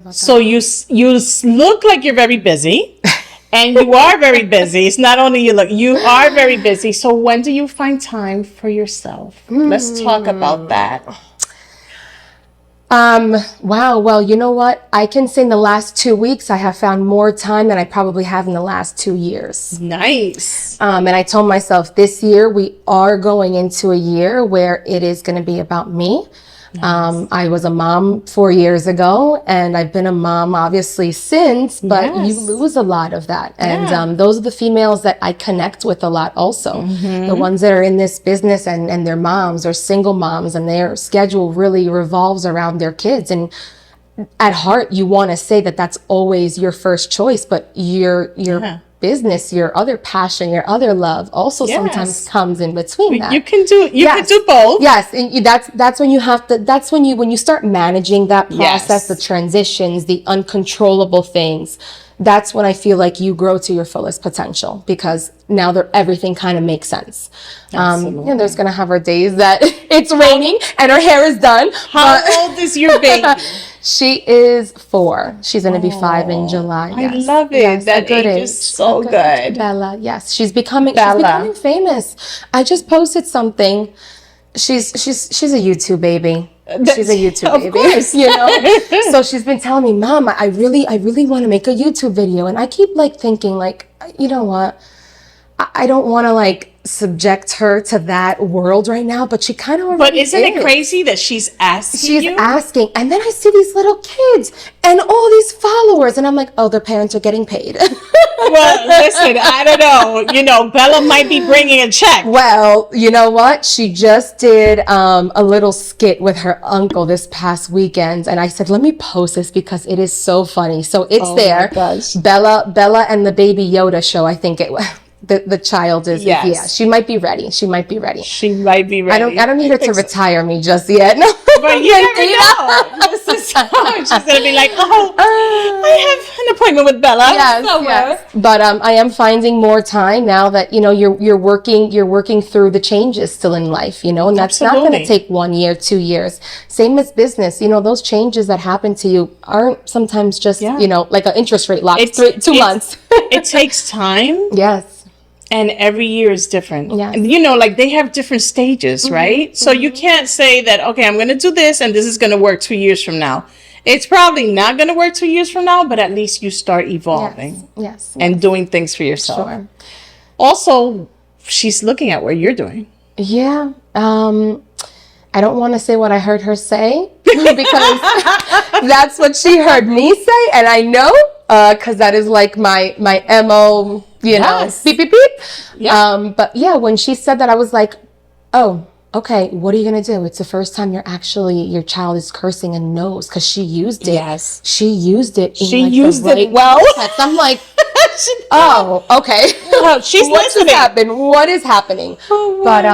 about that. So look like you're very busy, and you are very busy. It's not only you are very busy. So when do you find time for yourself? Let's talk about that. Wow. Well, you know what? I can say in the last 2 weeks, I have found more time than I probably have in the last 2 years. Nice. And I told myself this year, we are going into a year where it is going to be about me. Nice. I was a mom 4 years ago, and I've been a mom obviously since, but you lose a lot of that. And those are the females that I connect with a lot also. The ones that are in this business and they're moms or single moms, and their schedule really revolves around their kids. And at heart, you want to say that that's always your first choice, but your business, your other passion, your other love also sometimes comes in between that. You can do both. Yes, and that's when you have to. That's when you start managing that process, the transitions, the uncontrollable things. That's when I feel like you grow to your fullest potential, because now everything kind of makes sense. And there's gonna have our days that it's raining and her hair is done. How old is your baby? She is 4. She's going to be 5 in July. Yes. I love it. Yes, that age is so good. Bella, yes. She's becoming famous. I just posted something. She's a YouTube baby. She's a YouTube baby. Of course. You know? So she's been telling me, Mom, I really want to make a YouTube video. And I keep thinking you know what? I don't want to subject her to that world right now, but she kind of already But isn't it crazy that she's asking She's asking. And then I see these little kids and all these followers, and I'm like, oh, their parents are getting paid. Well, listen, I don't know. You know, Bella might be bringing a check. Well, you know what? She just did a little skit with her uncle this past weekend, and I said, let me post this because it is so funny. So it's there. My gosh. Bella and the Baby Yoda show, I think it was. The child is, she might be ready. She might be ready. I don't need her to retire me just yet. No. But you never know. This is she's gonna be like, I have an appointment with Bella. Yes. But I am finding more time now that you're working through the changes still in life, and that's not going to take 1 year, 2 years. Same as business, those changes that happen to you aren't sometimes just like an interest rate lock. 2 months. It takes time. Yes. And every year is different. Yes. And they have different stages, right? So you can't say that, okay, I'm going to do this and this is going to work 2 years from now. It's probably not going to work 2 years from now, but at least you start evolving. Yes. And doing things for yourself. Sure. Also, she's looking at what you're doing. Yeah. I don't want to say what I heard her say because that's what she heard me say. And I know, because that is my MO, beep, beep, beep. Yeah. But yeah, when she said that, I was like, oh, okay, what are you going to do? It's the first time your child is cursing and knows, because she used it. Yes. She used it. She used it well. I'm like, oh, okay. She's listening. What is happening? Oh, but,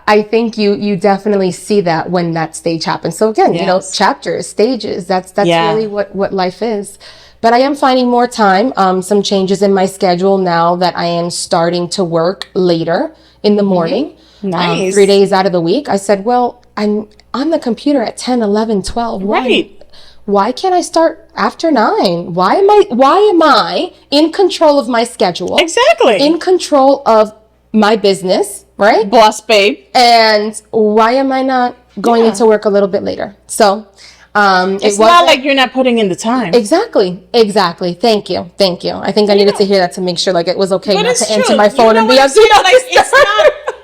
I think you definitely see that when that stage happens. So again, chapters, stages, that's really what life is. But I am finding more time, some changes in my schedule now that I am starting to work later in the morning. Nice. 3 days out of the week. I said, well, I'm on the computer at 10, 11, 12. Right. Why can't I start after 9? Why am I in control of my schedule? Exactly. In control of my business, right? Boss babe. And why am I not going into work a little bit later? So it's not like you're not putting in the time. Exactly. Thank you. I think I needed to hear that to make sure it was okay not to answer my phone and be up.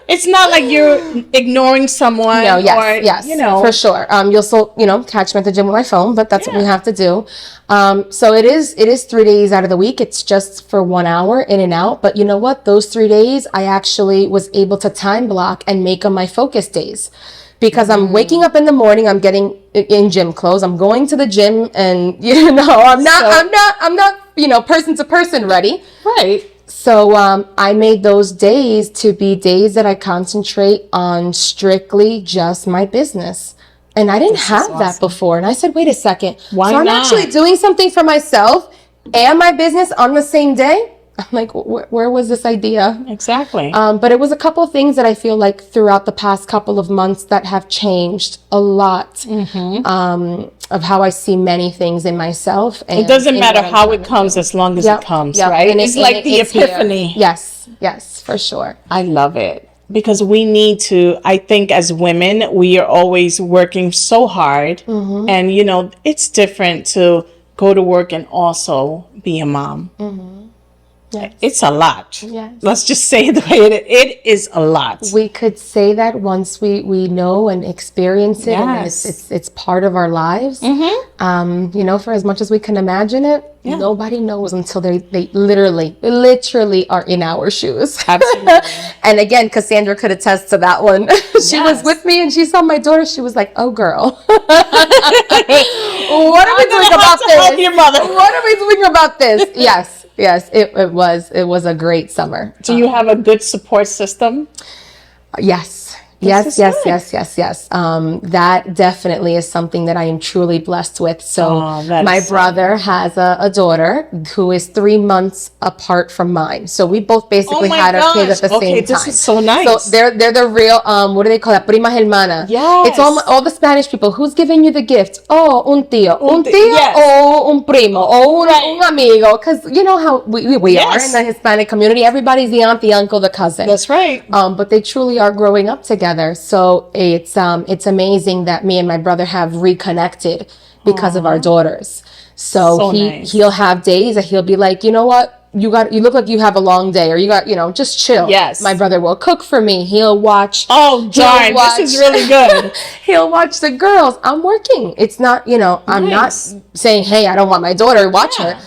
It's not like you're ignoring someone. No, yes, for sure. You'll still, catch me at the gym with my phone, but that's what we have to do. So it is 3 days out of the week. It's just for 1 hour in and out. But you know what? Those 3 days, I actually was able to time block and make them my focus days. Because I'm waking up in the morning, I'm getting in gym clothes, I'm going to the gym, and I'm not person to person ready. Right. So I made those days to be days that I concentrate on strictly just my business. And I didn't have that before. And I said, wait a second. Why not? I'm actually doing something for myself and my business on the same day? I'm like, where was this idea? Exactly. But it was a couple of things that I feel like throughout the past couple of months that have changed a lot of how I see many things in myself. And it doesn't matter how it comes as long as it comes, right? And it's like the epiphany. Here. Yes, for sure. I love it. Because we need to, I think as women, we are always working so hard. And, you know, it's different to go to work and also be a mom. Yes. It's a lot. Yes. Let's just say it the way it is a lot. We could say that once we know and experience it, and it's part of our lives. You know, for as much as we can imagine it, nobody knows until they literally are in our shoes. Absolutely. And again, Cassandra could attest to that one. She was with me and she saw my daughter. She was like, "Oh, girl, what are we doing about this? Your mother. What are we doing about this?" Yes, it was a great summer. Do you have a good support system? Yes. Yes. That definitely is something that I am truly blessed with. So my brother has a daughter who is 3 months apart from mine. So we both basically had our kids at the same time. This is so nice. So they're the real, what do they call that? Prima hermana. Yes. It's all the Spanish people. Who's giving you the gift? Oh, un tío. Un tío yes. o un primo o un amigo. Because you know how we are in the Hispanic community. Everybody's the aunt, the uncle, the cousin. That's right. But they truly are growing up together. So it's amazing that me and my brother have reconnected because of our daughters. So he'll have days that he'll be like, you know what, you look like you have a long day, or you got, just chill. Yes. My brother will cook for me. He'll watch. Oh darn, this is really good. He'll watch the girls. I'm working. It's not, I'm not saying, hey, I don't want my daughter to watch her.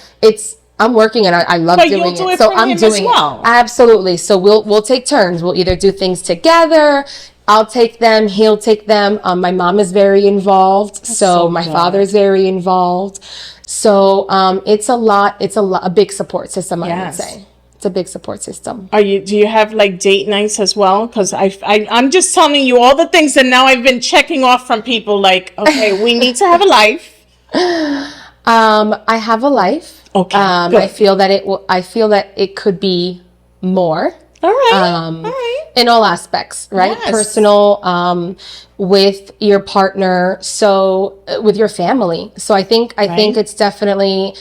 I'm working and I love doing it. So I'm doing it. Absolutely. So we'll take turns. We'll either do things together. I'll take them. He'll take them. My mom is very involved. So my father's very involved. So it's a lot. It's a big support system, I would say. It's a big support system. Do you have like date nights as well? Because I'm just telling you all the things that now I've been checking off from people. Like, okay, we need to have a life. I have a life. Okay. I feel that it could be more. All right. In all aspects, right? Yes. Personal, with your partner, so with your family. So I think it's definitely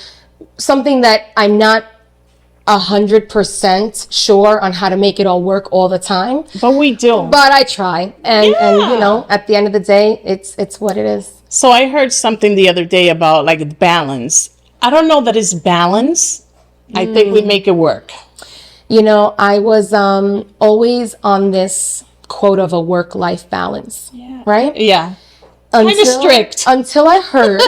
something that I'm not 100% sure on how to make it all work all the time. But we do. But I try, and at the end of the day, it's what it is. So I heard something the other day about like balance. I don't know that it's balance. I think we make it work. I was always on this quote of a work-life balance, right? Yeah. Kind of strict. Until I heard,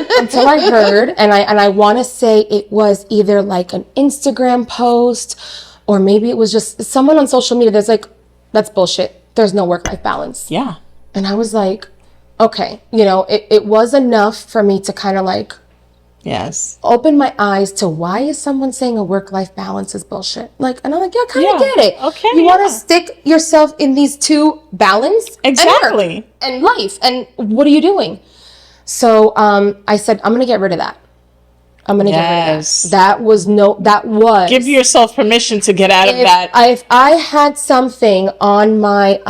and I want to say it was either like an Instagram post, or maybe it was just someone on social media that's like, that's bullshit. There's no work-life balance. Yeah. And I was like, okay, it was enough for me to kind of like, open my eyes to why is someone saying a work-life balance is bullshit? Like, and I'm like, I kind of get it. Okay. You want to stick yourself in these two, balance exactly and life, and what are you doing? So I said, I'm gonna get rid of that. I'm gonna get rid of that. That was give yourself permission to get out of that. If I had something on my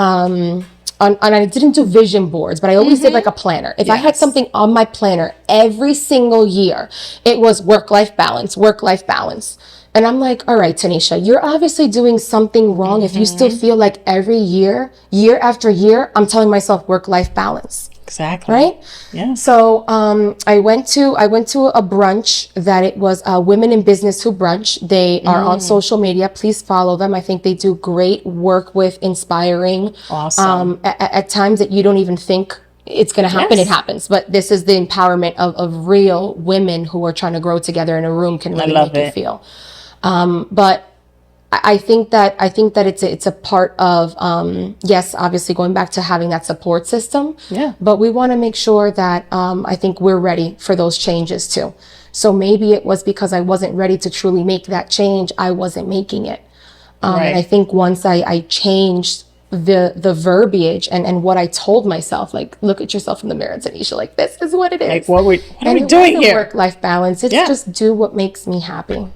and I didn't do vision boards, but I always did like a planner. If I had something on my planner every single year, it was work-life balance. And I'm like, all right, Tanisha, you're obviously doing something wrong if you still feel like every year after year, I'm telling myself work-life balance. Exactly. Right? Yeah. So I went to a brunch that it was Women in Business Who Brunch. They are on social media. Please follow them. I think they do great work with inspiring. Awesome. At times that you don't even think it's going to happen. It happens. But this is the empowerment of real women who are trying to grow together in a room can really make you feel. But I think that it's a part of, yes, obviously going back to having that support system. Yeah. But we want to make sure that I think we're ready for those changes too. So maybe it was because I wasn't ready to truly make that change. I wasn't making it. And I think once I changed the verbiage and what I told myself, like, look at yourself in the mirror, Tanisha, like, this is what it is. Like, what are we doing here? Work-life balance. It's just do what makes me happy.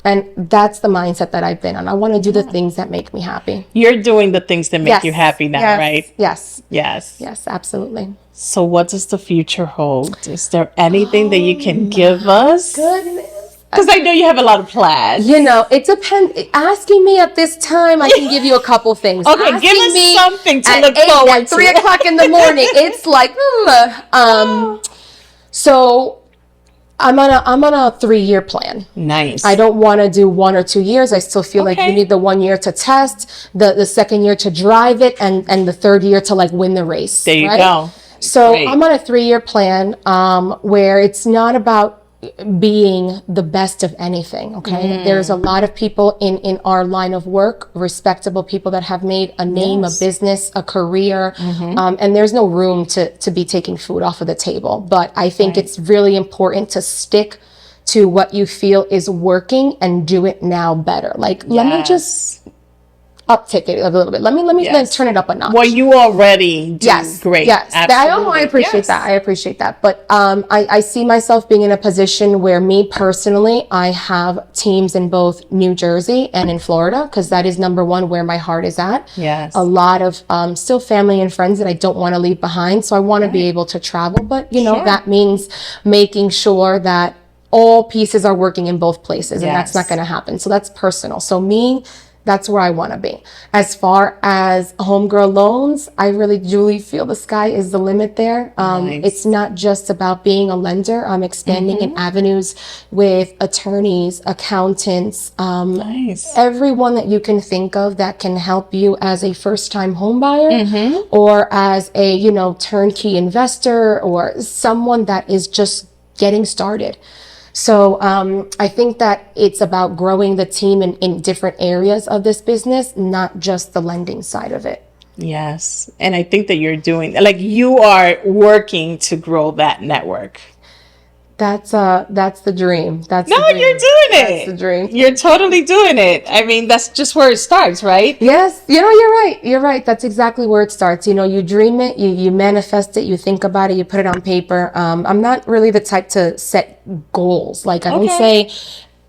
And that's the mindset that I've been on. I want to do the things that make me happy. You're doing the things that make you happy now, yes, right? Yes. Yes. Yes, absolutely. So what does the future hold? Is there anything that you can give us? Goodness. Because I know you have a lot of plans. You know, it depends. Asking me at this time, I can give you a couple things. Okay, Asking give us me something to at look forward at to. 3 o'clock in the morning, it's like, so I'm on a 3-year plan. Nice. I don't want to do 1 or 2 years. I still feel like you need the 1 year to test, the second year to drive it, and the third year to like win the race. There you go. So Great. I'm on a 3-year plan where it's not about being the best of anything. Okay. There's a lot of people in our line of work, respectable people that have made a name, a business, a career. And there's no room to be taking food off of the table. But I think it's really important to stick to what you feel is working and do it now better. Like, let me just uptick it a little bit. Let me turn it up a notch. Well, you already do great. Yes. Absolutely. I appreciate that. I appreciate that. But I see myself being in a position where me personally, I have teams in both New Jersey and in Florida, because that is number one where my heart is at. Yes. A lot of still family and friends that I don't want to leave behind. So I want to be able to travel. But, you know, that means making sure that all pieces are working in both places. And that's not going to happen. So that's personal. So me, that's where I want to be. As far as homegirl loans, I really truly feel the sky is the limit there. It's not just about being a lender. I'm expanding in avenues with attorneys, accountants, everyone that you can think of that can help you as a first-time home buyer or as a, you know, turnkey investor or someone that is just getting started. So I think that it's about growing the team in different areas of this business, not just the lending side of it. Yes. And I think that you're doing, like, you are working to grow that network. That's the dream. You're doing it. That's the dream. You're totally doing it. I mean, that's just where it starts, right? Yes. You know, you're right. You're right. That's exactly where it starts. You know, you dream it, you manifest it, you think about it, you put it on paper. I'm not really the type to set goals. Like, I don't say,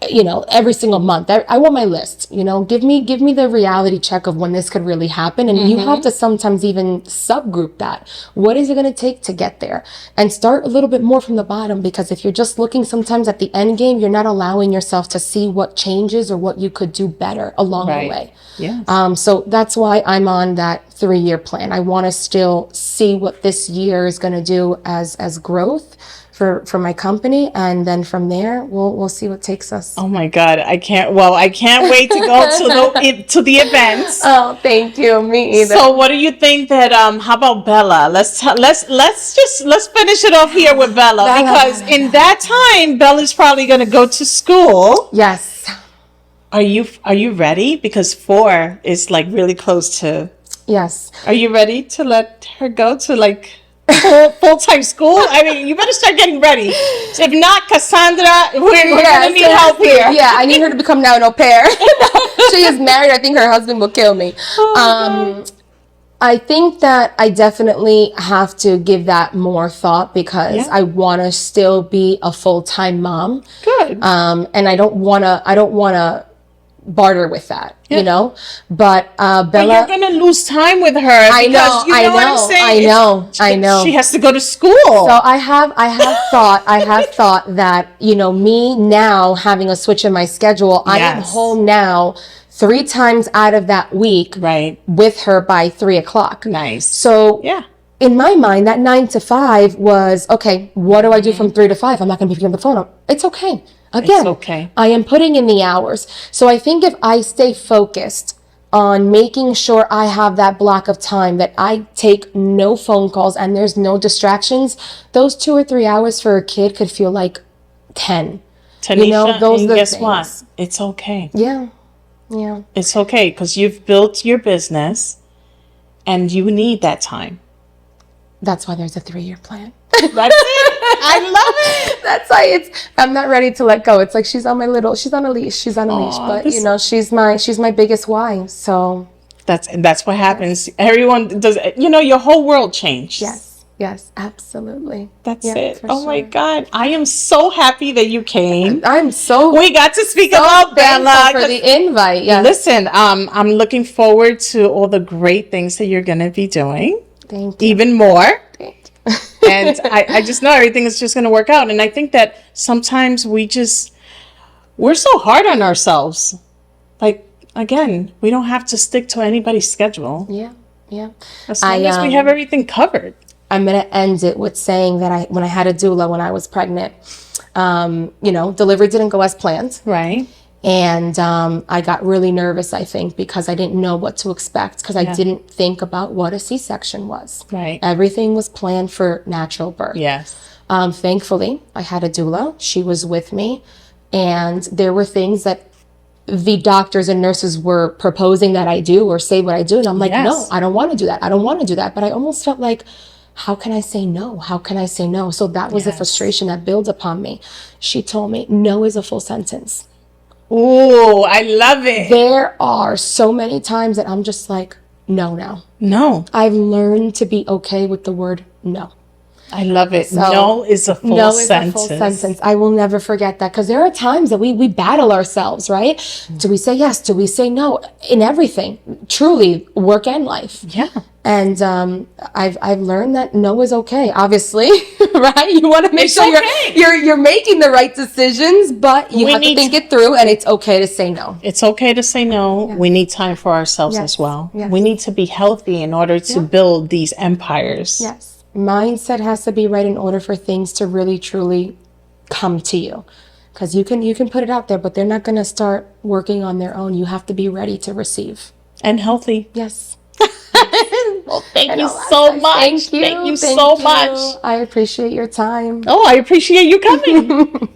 you know, every single month. I want my list. You know, give me the reality check of when this could really happen. And you have to sometimes even subgroup that. What is it going to take to get there? And start a little bit more from the bottom, because if you're just looking sometimes at the end game, you're not allowing yourself to see what changes or what you could do better along the way. Yes. So that's why I'm on that 3-year plan. I want to still see what this year is going to do as growth for my company, and then from there we'll see what takes us. Oh my God, I can't wait to go to the events. Oh, thank you. Me either. So what do you think that how about Bella? Let's finish it off here with Bella, because in that time Bella's probably going to go to school. Yes. Are you ready? Because 4 is like really close to. Yes. Are you ready to let her go to like full-time school? I mean, you better start getting ready. If not, Cassandra, we're gonna need help here. Yeah, I need her to become now an au pair. She is married. I think her husband will kill me. I think that I definitely have to give that more thought, because I want to still be a full-time mom. Good. And I don't want to barter with that, you know. But Bella, but you're gonna lose time with her. I know what I'm saying. I know. She has to go to school. So I have thought that, you know, me now having a switch in my schedule, I am home now 3 times out of that week, with her by 3 o'clock. Nice. So in my mind, that 9 to 5 was okay. What do I do from 3 to 5? I'm not gonna be picking up the phone. It's okay. Again, I am putting in the hours. So I think if I stay focused on making sure I have that block of time, that I take no phone calls and there's no distractions, those 2 or 3 hours for a kid could feel like 10. Tanisha, you know, and guess what? It's okay. Yeah. It's okay, because you've built your business and you need that time. That's why there's a 3-year plan. That's it. I love it. That's why I'm not ready to let go. It's like she's on a leash. But you know, she's my biggest why. So that's what happens. Everyone does, you know, your whole world changed. Yes. Yes, absolutely. That's Yeah, it. for Oh my sure. God. I am so happy that you came. I'm so We got to speak so about thankful Bella. for 'Cause the invite. Yes. listen, I'm looking forward to all the great things that you're going to be doing. Thank you. Even more. Thank you. And I just know everything is just going to work out. And I think that sometimes we're so hard on ourselves. Like, again, we don't have to stick to anybody's schedule. Yeah, yeah. As long as we have everything covered. I'm going to end it with saying that when I had a doula when I was pregnant, delivery didn't go as planned. Right. And I got really nervous, I think, because I didn't know what to expect, because I didn't think about what a C-section was. Right. Everything was planned for natural birth. Yes. Thankfully, I had a doula. She was with me. And there were things that the doctors and nurses were proposing that I do or say what I do. And I'm like, no, I don't want to do that. I don't want to do that. But I almost felt like, how can I say no? How can I say no? So that was the frustration that built upon me. She told me, no is a full sentence. Oh, I love it. There are so many times that I'm just like, no, now. No. I've learned to be okay with the word no. I love it. So, no is a full sentence. A full sentence. I will never forget that, because there are times that we battle ourselves, right? Do we say yes? Do we say no? In everything, truly, work and life. Yeah. And I've learned that no is okay. Obviously, right? You want to make sure you're making the right decisions, but you have to think it through, and it's okay to say no. It's okay to say no. Yes. We need time for ourselves as well. Yes. We need to be healthy in order to build these empires. Yes. Mindset has to be right in order for things to really, truly come to you. Because you can put it out there, but they're not going to start working on their own. You have to be ready to receive. And healthy. Yes. Well, thank you so much. Thank you so much. I appreciate your time. Oh, I appreciate you coming.